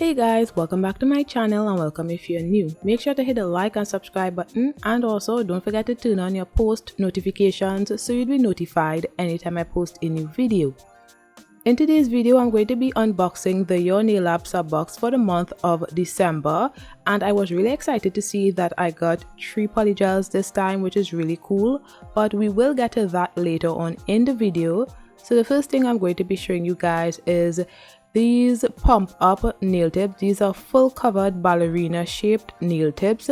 Hey guys, welcome back to my channel and welcome if you're new. Make sure to hit the like and subscribe button, and also don't forget to turn on your post notifications so you'll be notified anytime I post a new video. In today's video, I'm going to be unboxing the Your Nail Lab sub box for the month of December, and I was really excited to see that I got 3 polygels this time, which is really cool, but we will get to that later on in the video. So the first thing I'm going to be showing you guys is these pump up nail tips. These are full covered ballerina shaped nail tips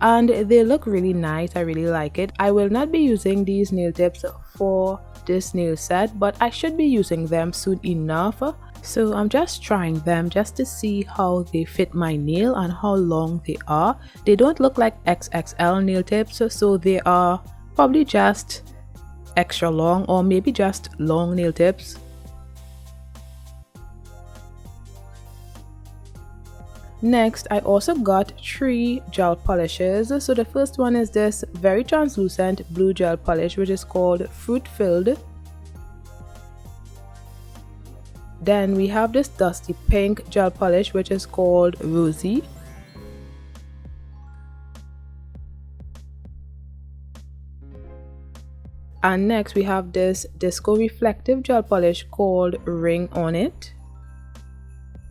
and they look really nice. I really like it. I will not be using these nail tips for this nail set, but I should be using them soon enough. So I'm just trying them just to see how they fit my nail and how long they are. They don't look like XXL nail tips, so they are probably just extra long or maybe just long nail tips. Next, I also got 3 gel polishes. So the first one is this very translucent blue gel polish, which is called Fruit Filled. Then we have this dusty pink gel polish, which is called Rosy. And next we have this disco reflective gel polish called Ring on It.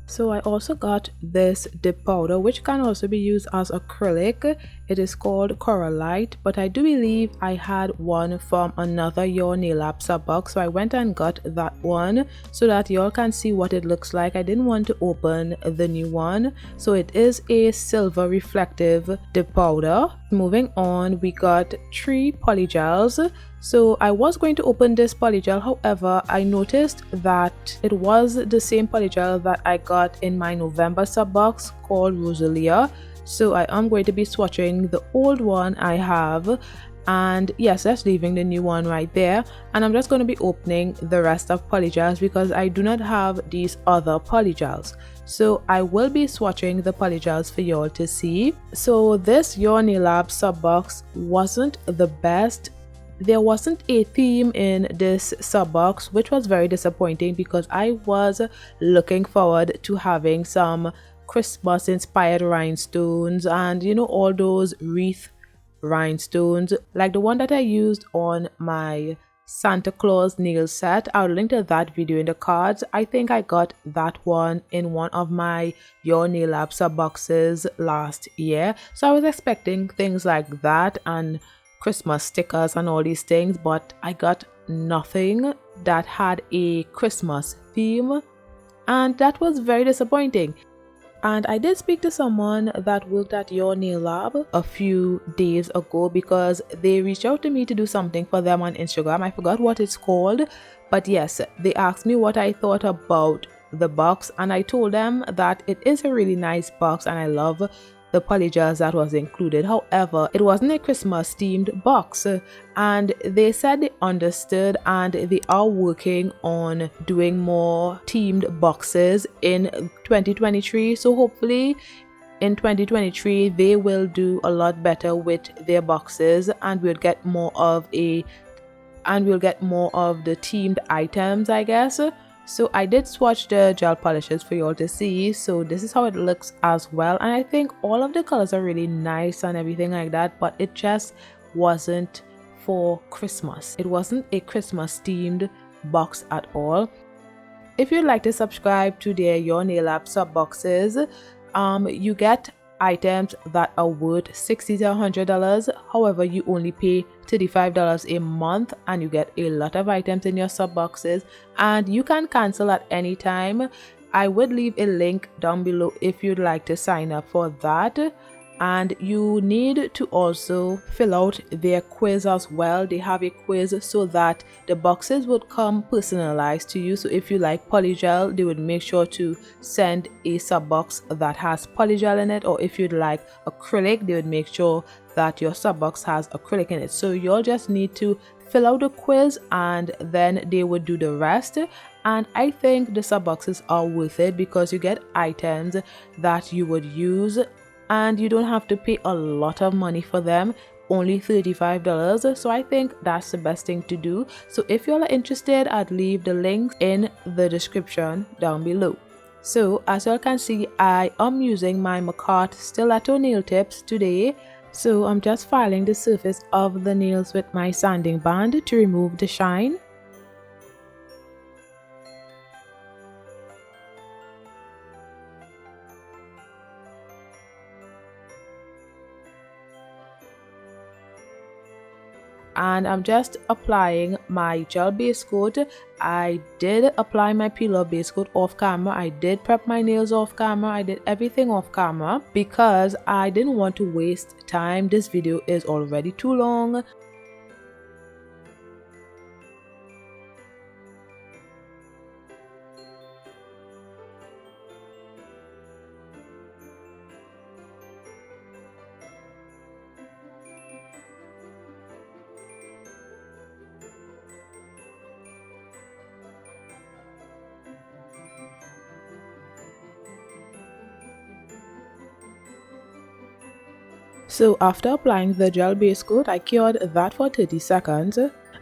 So I also got this dip powder, which can also be used as acrylic. It is called Coral Light, but I do believe I had one from another Your Nail Lab sub box, so I went and got that one so that y'all can see what it looks like. I didn't want to open the new one. So it is a silver reflective dip powder. Moving on, we got 3 polygels. So I was going to open this polygel, however, I noticed that it was the same polygel that I got in my November sub box called Rosalia. So I am going to be swatching the old one I have, and yes, that's leaving the new one right there. And I'm just going to be opening the rest of polygels because I do not have these other polygels. So I will be swatching the polygels for y'all to see. So this Your Nail Lab sub box wasn't the best. There wasn't a theme in this sub box, which was very disappointing because I was looking forward to having some Christmas inspired rhinestones and all those wreath rhinestones like the one that I used on my Santa Claus nail set. I'll link to that video in the cards. I think I got that one in one of my Your Nail Lab sub boxes last year, so I was expecting things like that and Christmas stickers and all these things, but I got nothing that had a Christmas theme, and that was very disappointing. And I did speak to someone that worked at Your Nail Lab a few days ago because they reached out to me to do something for them on Instagram. I forgot what it's called, but yes, they asked me what I thought about the box, and I told them that it is a really nice box and I love the polygels that was included. However, it wasn't a Christmas themed box, and they said they understood and they are working on doing more themed boxes in 2023. So hopefully in 2023 they will do a lot better with their boxes and we'll get more of the themed items, I guess. So I did swatch the gel polishes for y'all to see. So this is how it looks as well, and I think all of the colors are really nice and everything like that, but it just wasn't for Christmas. It wasn't a Christmas themed box at all. If you'd like to subscribe to their Your Nail Lab sub boxes, you get items that are worth $60 to $100. However, you only pay $35 a month and you get a lot of items in your sub boxes, and you can cancel at any time. I would leave a link down below if you'd like to sign up for that. And you need to also fill out their quiz as well. They have a quiz so that the boxes would come personalized to you. So if you like polygel, they would make sure to send a sub box that has polygel in it, or if you'd like acrylic, they would make sure that your sub box has acrylic in it. So you'll just need to fill out the quiz and then they would do the rest. And I think the sub boxes are worth it because you get items that you would use and you don't have to pay a lot of money for them, only $35. So I think that's the best thing to do. So if y'all are interested, I'd leave the link in the description down below. So as you all can see, I am using my Makartt Stiletto nail tips today. So I'm just filing the surface of the nails with my sanding band to remove the shine. And I'm just applying my gel base coat. I did apply my peeler base coat off camera. I did prep my nails off camera. I did everything off camera because I didn't want to waste time. This video is already too long. So after applying the gel base coat, I cured that for 30 seconds.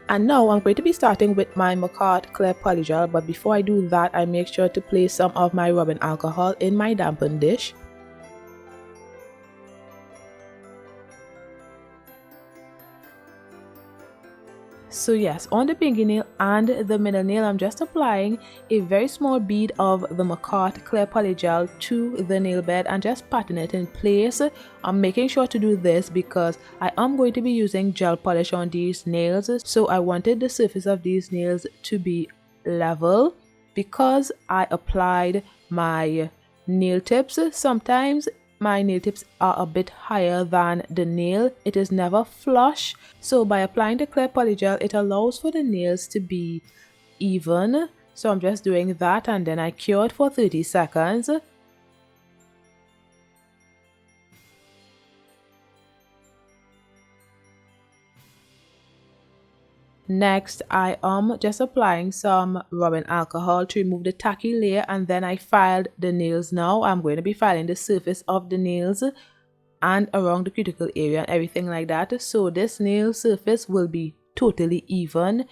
And now I'm going to be starting with my Makartt Clear Polygel, but before I do that, I make sure to place some of my rubbing alcohol in my dampened dish. So yes, on the pinky nail and the middle nail, I'm just applying a very small bead of the Makartt Clear Polygel to the nail bed and just patting it in place. I'm making sure to do this because I am going to be using gel polish on these nails. So I wanted the surface of these nails to be level because I applied my nail tips. Sometimes my nail tips are a bit higher than the nail. It is never flush. So by applying the clear polygel, it allows for the nails to be even. So I'm just doing that and then I cure it for 30 seconds. Next, I am just applying some rubbing alcohol to remove the tacky layer and then I filed the nails. Now I'm going to be filing the surface of the nails and around the cuticle area and everything like that. So this nail surface will be totally even.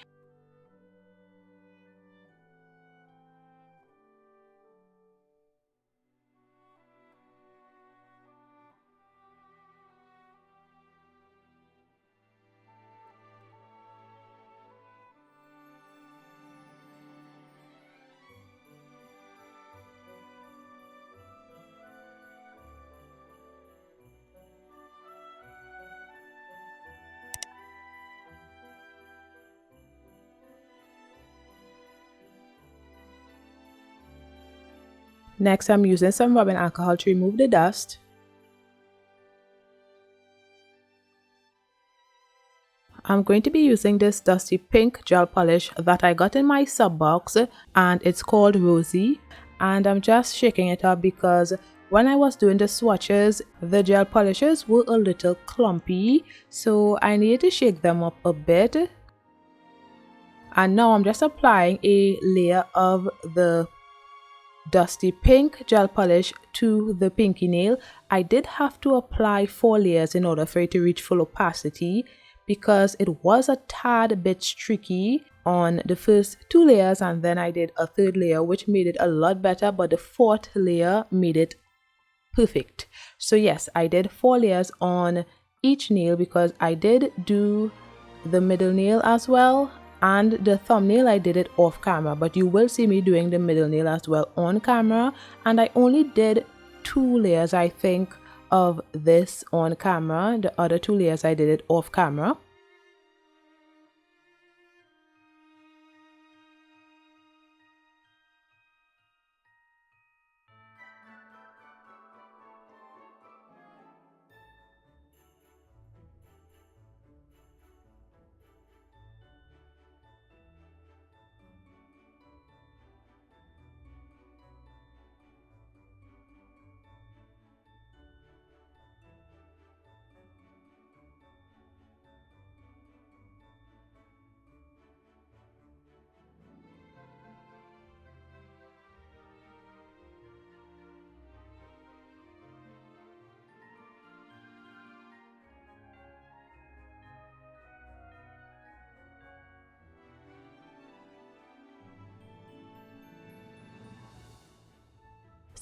Next, I'm using some rubbing alcohol to remove the dust. I'm going to be using this dusty pink gel polish that I got in my sub box and it's called Rosie. And I'm just shaking it up because when I was doing the swatches, the gel polishes were a little clumpy. So I needed to shake them up a bit. And now I'm just applying a layer of the dusty pink gel polish to the pinky nail. I did have to apply 4 layers in order for it to reach full opacity because it was a tad bit streaky on the first 2 layers and then I did a 3rd layer which made it a lot better, but the 4th layer made it perfect. So yes, I did 4 layers on each nail because I did do the middle nail as well. And the thumbnail I did it off camera, but you will see me doing the middle nail as well on camera. And I only did 2 layers I think of this on camera. The other 2 layers I did it off camera.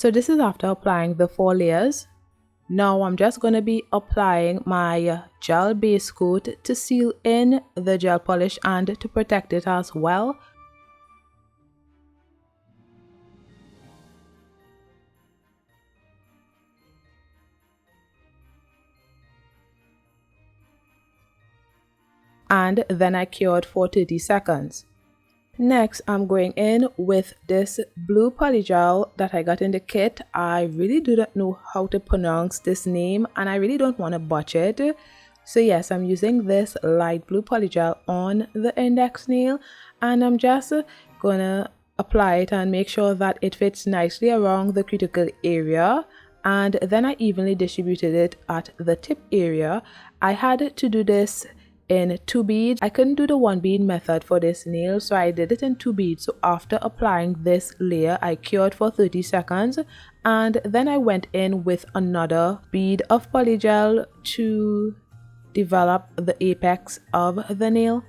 So this is after applying the 4 layers. Now I'm just going to be applying my gel base coat to seal in the gel polish and to protect it as well. And then I cured for 30 seconds. Next, I'm going in with this blue polygel that I got in the kit. I really do not know how to pronounce this name and I really don't want to butcher it. So yes, I'm using this light blue polygel on the index nail and I'm just gonna apply it and make sure that it fits nicely around the cuticle area. And then I evenly distributed it at the tip area. I had to do this in 2 beads. I couldn't do the 1 bead method for this nail, so I did it in 2 beads. So after applying this layer, I cured for 30 seconds and then I went in with another bead of polygel to develop the apex of the nail.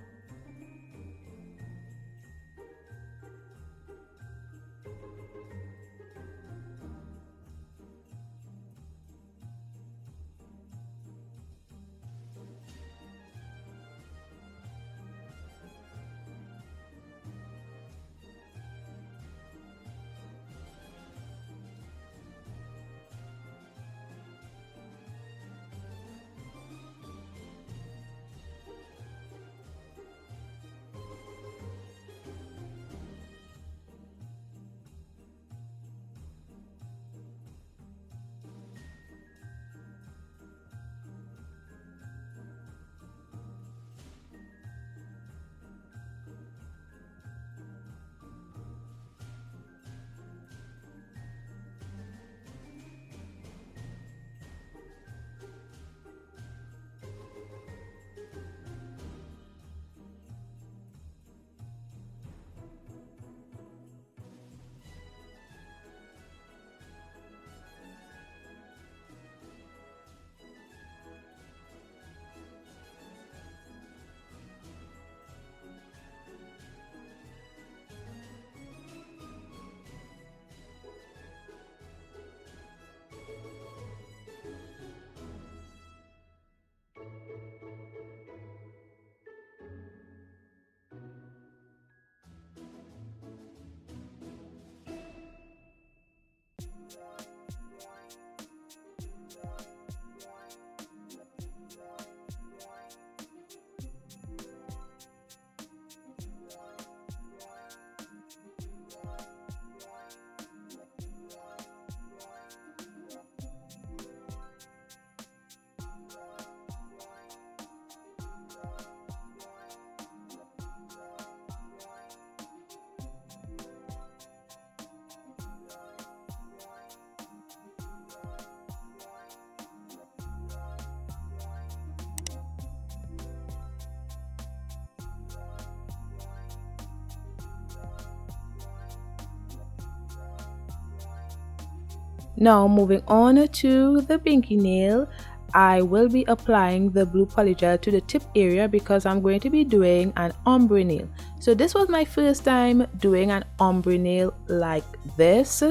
Now moving on to the pinky nail, I will be applying the blue polygel to the tip area because I'm going to be doing an ombre nail. So this was my first time doing an ombre nail like this,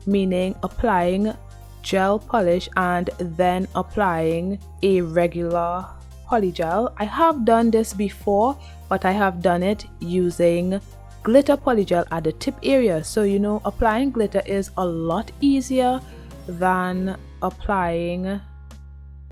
meaning applying gel polish and then applying a regular polygel. I have done this before, but I have done it using glitter polygel at the tip area. So you know, applying glitter is a lot easier than applying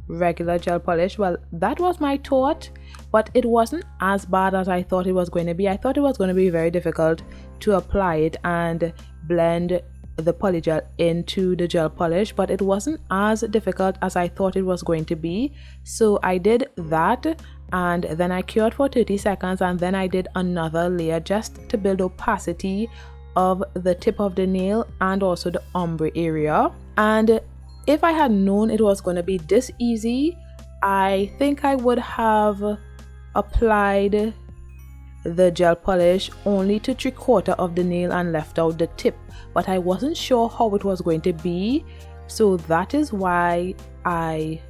regular gel polish. Well, that was my thought, but it wasn't as bad as I thought it was going to be. I thought it was going to be very difficult to apply it and blend the polygel into the gel polish, but it wasn't as difficult as I thought it was going to be. So I did that and then I cured for 30 seconds and then I did another layer just to build opacity of the tip of the nail and also the ombre area. And if I had known it was going to be this easy, I think I would have applied the gel polish only to 3/4 of the nail and left out the tip, but I wasn't sure how it was going to be, so that is why I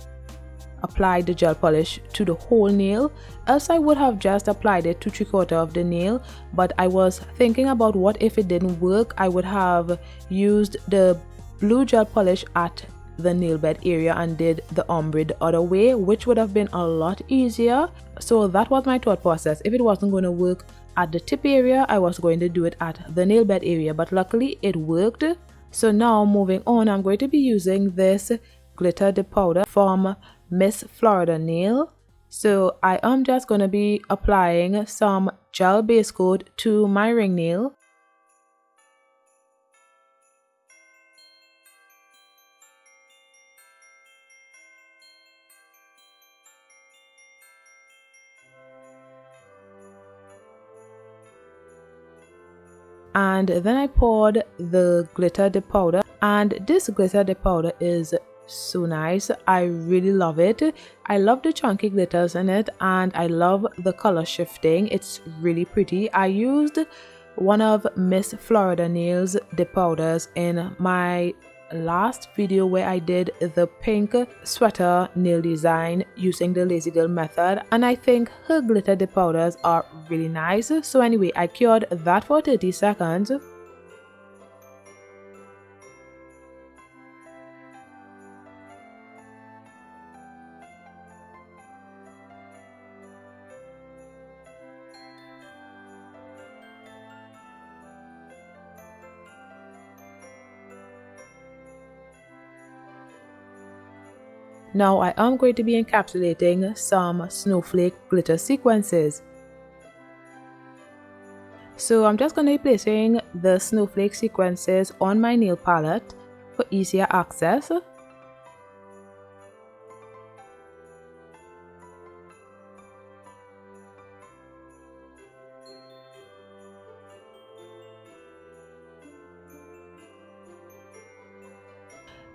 applied the gel polish to the whole nail. Else I would have just applied it to 3/4 of the nail, but I was thinking about what if it didn't work. I would have used the blue gel polish at the nail bed area and did the ombre the other way, which would have been a lot easier. So that was my thought process. If it wasn't going to work at the tip area, I was going to do it at the nail bed area, but luckily it worked. So now moving on, I'm going to be using this glitter dip powder from Miss Florida Nail. So I am just going to be applying some gel base coat to my ring nail. And then I poured the glitter dip powder, and this glitter dip powder is so nice. I really love it. I love the chunky glitters in it, and I love the color shifting. It's really pretty. I used one of Miss Florida Nails dip powders in my last video where I did the pink sweater nail design using the lazy girl method, and I think her glitter dip powders are really nice. So anyway, I cured that for 30 seconds. Now I am going to be encapsulating some snowflake glitter sequences. So I'm just going to be placing the snowflake sequences on my nail palette for easier access.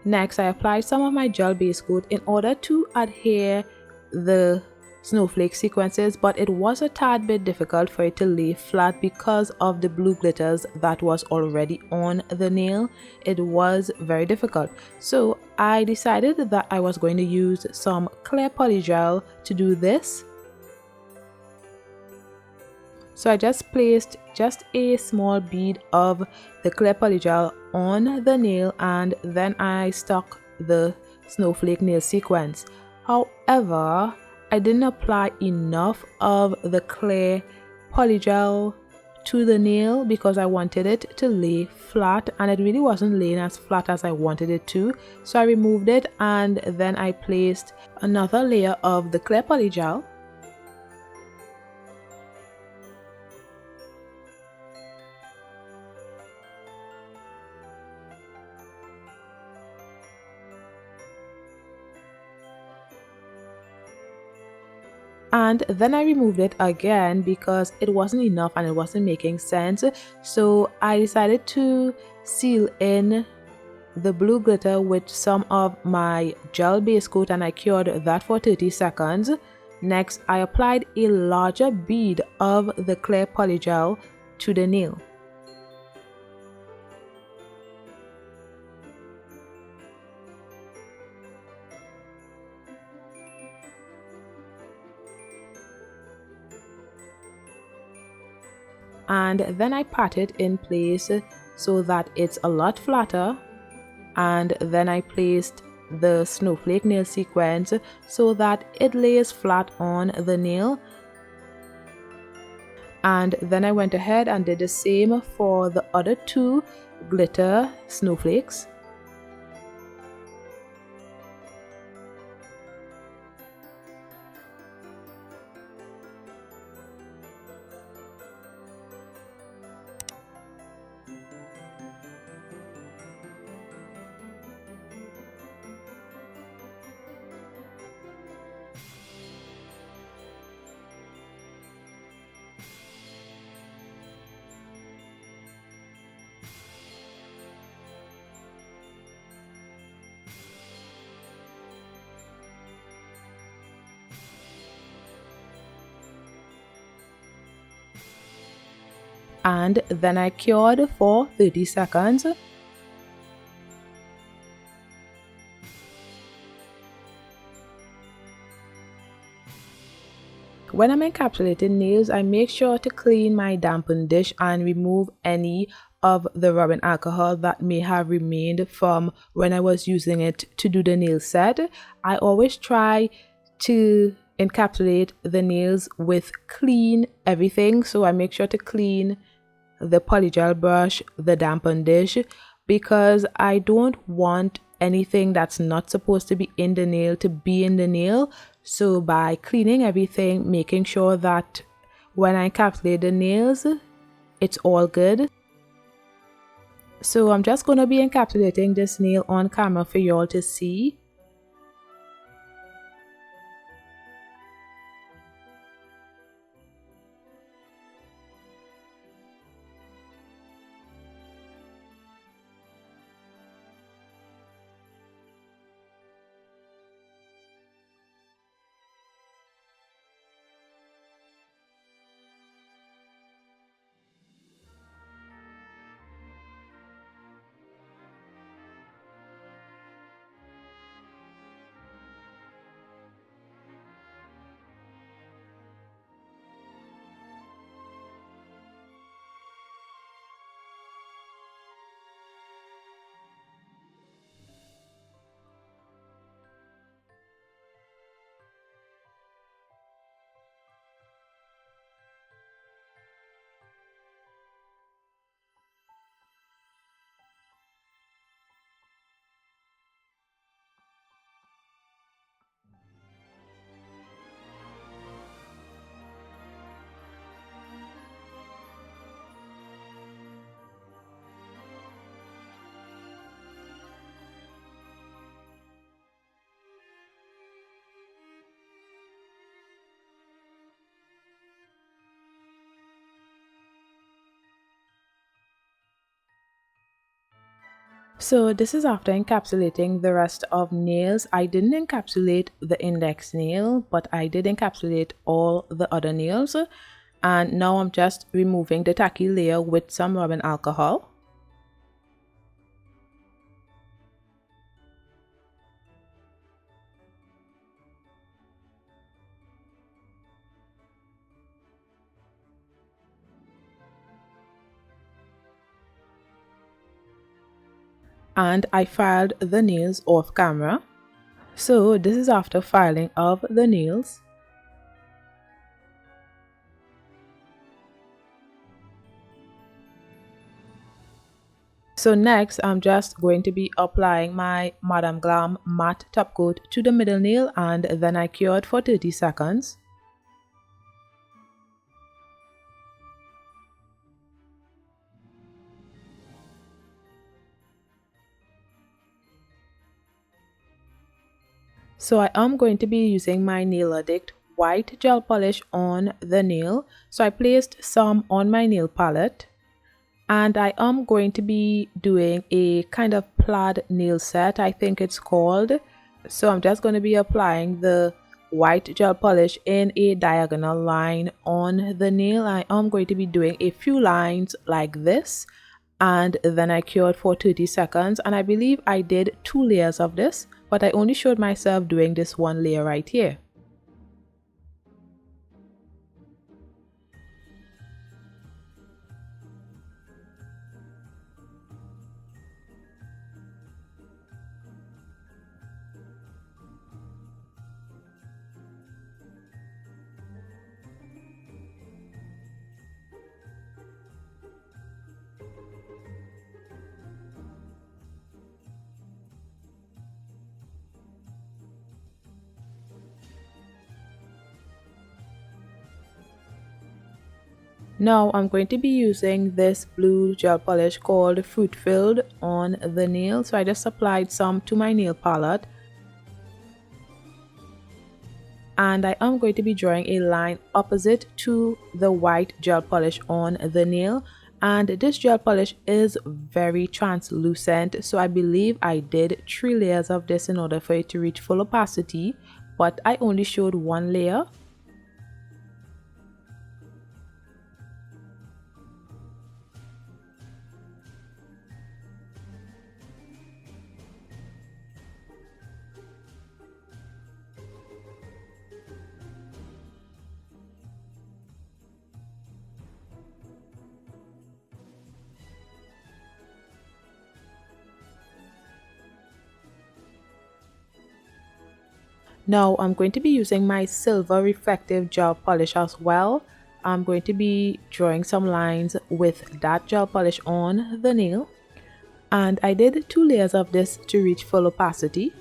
Next, I applied some of my gel base coat in order to adhere the snowflake sequences, but it was a tad bit difficult for it to lay flat because of the blue glitters that was already on the nail. It was very difficult. So I decided that I was going to use some clear polygel to do this. So I just placed just a small bead of the clear polygel on the nail, and then I stuck the snowflake nail sequence. However, I didn't apply enough of the clear polygel to the nail because I wanted it to lay flat, and it really wasn't laying as flat as I wanted it to. So I removed it, and then I placed another layer of the clear polygel. And then I removed it again because it wasn't enough and it wasn't making sense. So I decided to seal in the blue glitter with some of my gel base coat, and I cured that for 30 seconds. Next, I applied a larger bead of the clear polygel to the nail. And then I pat it in place so that it's a lot flatter, and then I placed the snowflake nail sequence so that it lays flat on the nail. And then I went ahead and did the same for the other two glitter snowflakes. And then I cured for 30 seconds. When I'm encapsulating nails, I make sure to clean my dampened dish and remove any of the rubbing alcohol that may have remained from when I was using it to do the nail set. I always try to encapsulate the nails with clean everything, so I make sure to clean the polygel brush, the dampen dish, because I don't want anything that's not supposed to be in the nail to be in the nail. So by cleaning everything, making sure that when I encapsulate the nails, it's all good. So I'm just going to be encapsulating this nail on camera for y'all to see. So this is after encapsulating the rest of nails. I didn't encapsulate the index nail, but I did encapsulate all the other nails. And now I'm just removing the tacky layer with some rubbing alcohol. And I filed the nails off camera. So this is after filing of the nails. So next I'm just going to be applying my Madame Glam matte top coat to the middle nail, and then I cured for 30 seconds. So I am going to be using my Nail Addict white gel polish on the nail. So I placed some on my nail palette, and I am going to be doing a kind of plaid nail set, I think it's called. So I'm just going to be applying the white gel polish in a diagonal line on the nail. I am going to be doing a few lines like this, and then I cured for 30 seconds, and I believe I did 2 layers of this, but I only showed myself doing this 1 layer right here. Now I'm going to be using this blue gel polish called Fruit Filled on the nail. So I just applied some to my nail palette, and I am going to be drawing a line opposite to the white gel polish on the nail. And this gel polish is very translucent, so I believe I did 3 layers of this in order for it to reach full opacity, but I only showed 1 layer. Now I'm going to be using my silver reflective gel polish as well. I'm going to be drawing some lines with that gel polish on the nail. And I did 2 layers of this to reach full opacity.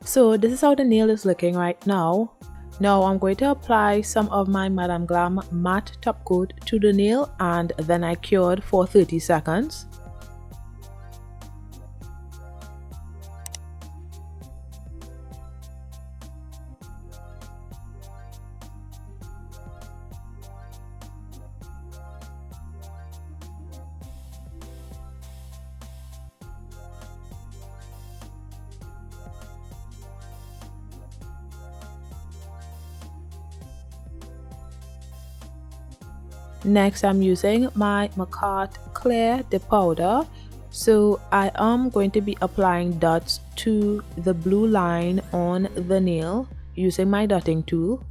So this is how the nail is looking right now. Now I'm going to apply some of my Madame Glam matte top coat to the nail, and then I cured for 30 seconds. Next, I'm using my Makartt clear dip powder. So I am going to be applying dots to the blue line on the nail using my dotting tool.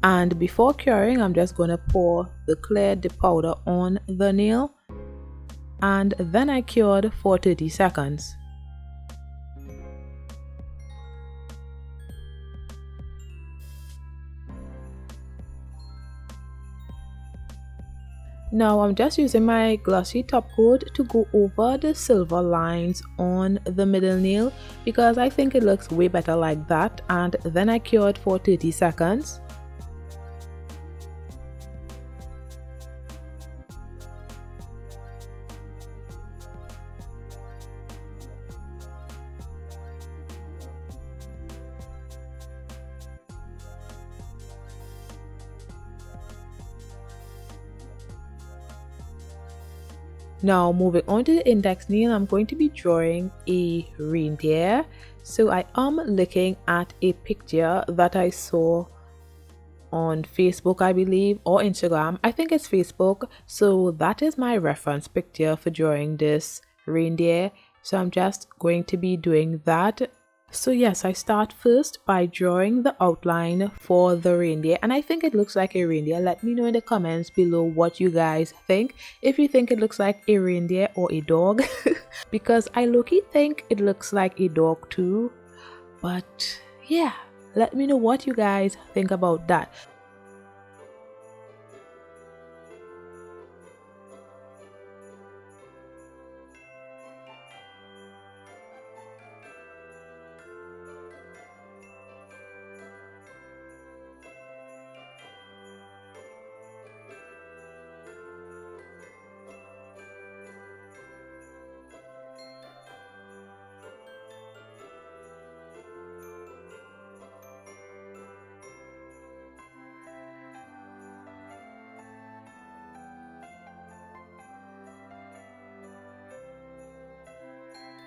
And before curing, I'm just going to pour the clear dip powder on the nail, and then I cured for 30 seconds. Now I'm just using my glossy top coat to go over the silver lines on the middle nail because I think it looks way better like that, and then I cured for 30 seconds. Now moving on to the index nail, I'm going to be drawing a reindeer. So I am looking at a picture that I saw on Facebook, I believe, or Instagram. I think it's Facebook. So that is my reference picture for drawing this reindeer. So I'm just going to be doing that. So yes, I start first by drawing the outline for the reindeer, and I think it looks like a reindeer. Let me know in the comments below what you guys think, if you think it looks like a reindeer or a dog because I low-key think it looks like a dog too. But yeah, let me know what you guys think about that.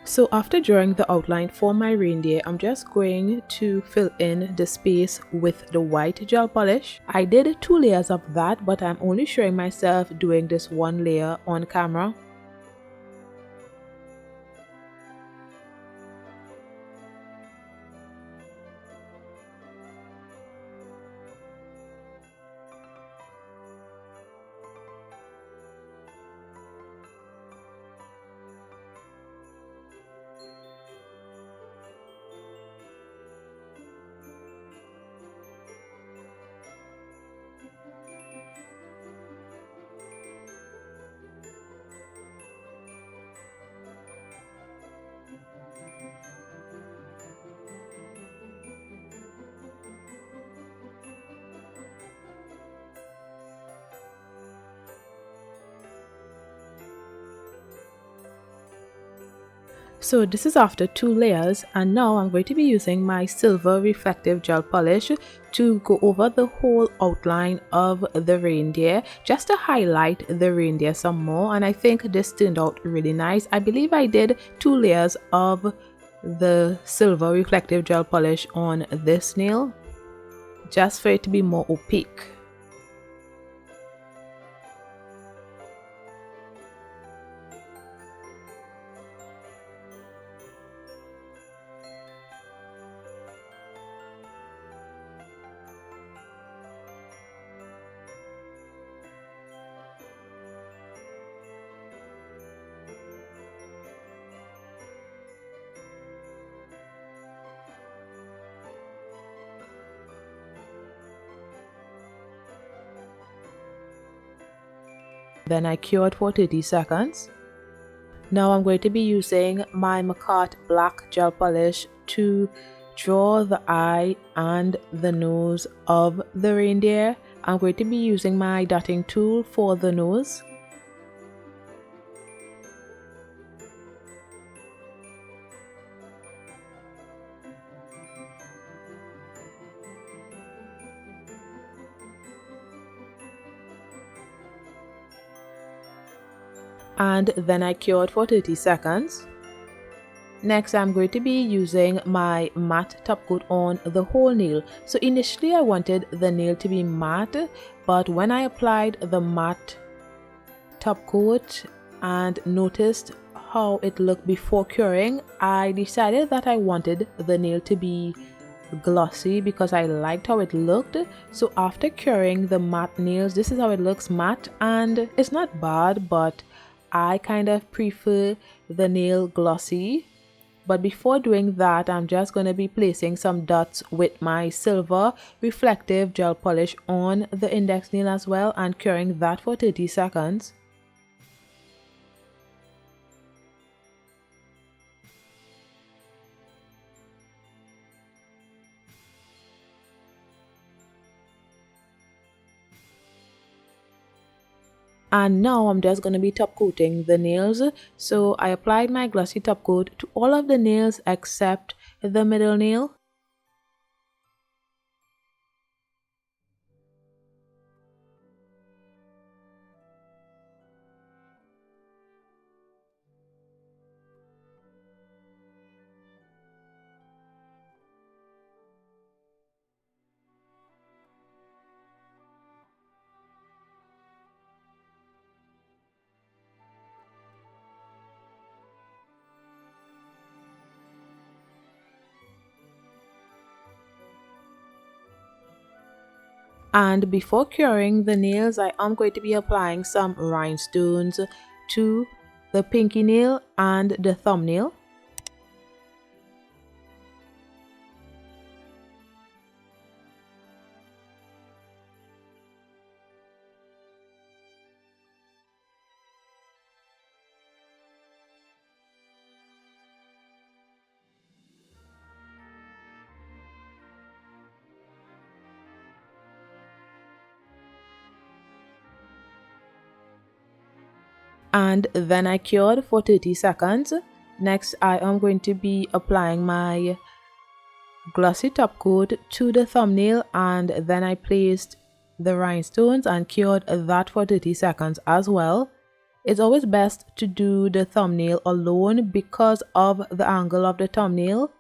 So after drawing the outline for my reindeer, I'm just going to fill in the space with the white gel polish. I did 2 layers of that, but I'm only showing myself doing this 1 layer on camera. So this is after 2 layers, and now I'm going to be using my silver reflective gel polish to go over the whole outline of the reindeer, just to highlight the reindeer some more. And I think this turned out really nice. I believe I did 2 layers of the silver reflective gel polish on this nail, just for it to be more opaque. Then I cured for 30 seconds. Now I'm going to be using my Makartt black gel polish to draw the eye and the nose of the reindeer. I'm going to be using my dotting tool for the nose. And then I cured for 30 seconds. Next, I'm going to be using my matte top coat on the whole nail. So initially I wanted the nail to be matte, but when I applied the matte top coat and noticed how it looked before curing, I decided that I wanted the nail to be glossy because I liked how it looked. So after curing the matte nails, this is how it looks matte, and it's not bad, but I kind of prefer the nail glossy. But before doing that, I'm just going to be placing some dots with my silver reflective gel polish on the index nail as well, and curing that for 30 seconds. And now I'm just going to be top coating the nails. So I applied my glossy top coat to all of the nails except the middle nail. And before curing the nails, I am going to be applying some rhinestones to the pinky nail and the thumbnail. And then I cured for 30 seconds. Next, I am going to be applying my glossy top coat to the thumbnail, and then I placed the rhinestones and cured that for 30 seconds as well. It's always best to do the thumbnail alone because of the angle of the thumbnail.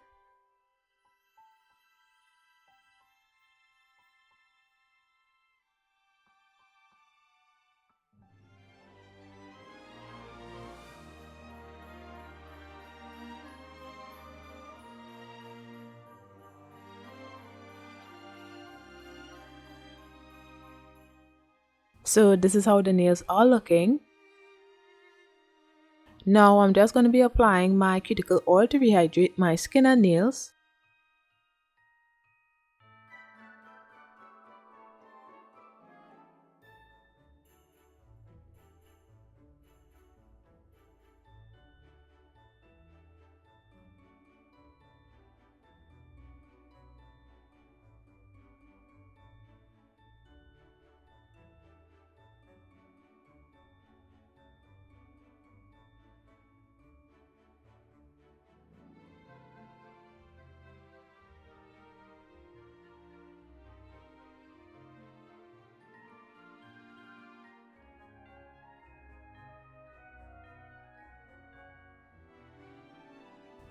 So this is how the nails are looking. Now I'm just going to be applying my cuticle oil to rehydrate my skin and nails.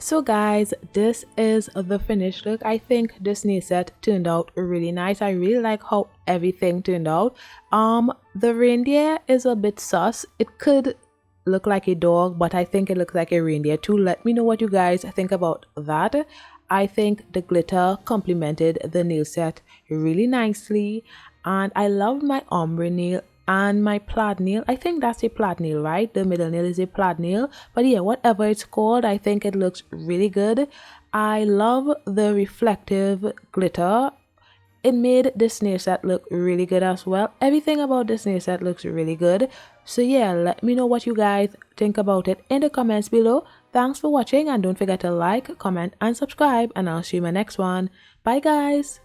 So guys, this is the finished look. I think this nail set turned out really nice. I really like how everything turned out. The reindeer is a bit sus. It could look like a dog, but I think it looks like a reindeer too. Let me know what you guys think about that. I think the glitter complemented the nail set really nicely, and I love my ombre nail and my plaid nail. I think that's a plaid nail, right? The middle nail is a plaid nail, but yeah, whatever it's called, I think it looks really good. I love the reflective glitter. It made this nail set look really good as well. Everything about this nail set looks really good. So yeah, let me know what you guys think about it in the comments below. Thanks for watching, and don't forget to like, comment and subscribe, and I'll see you in my next one. Bye guys.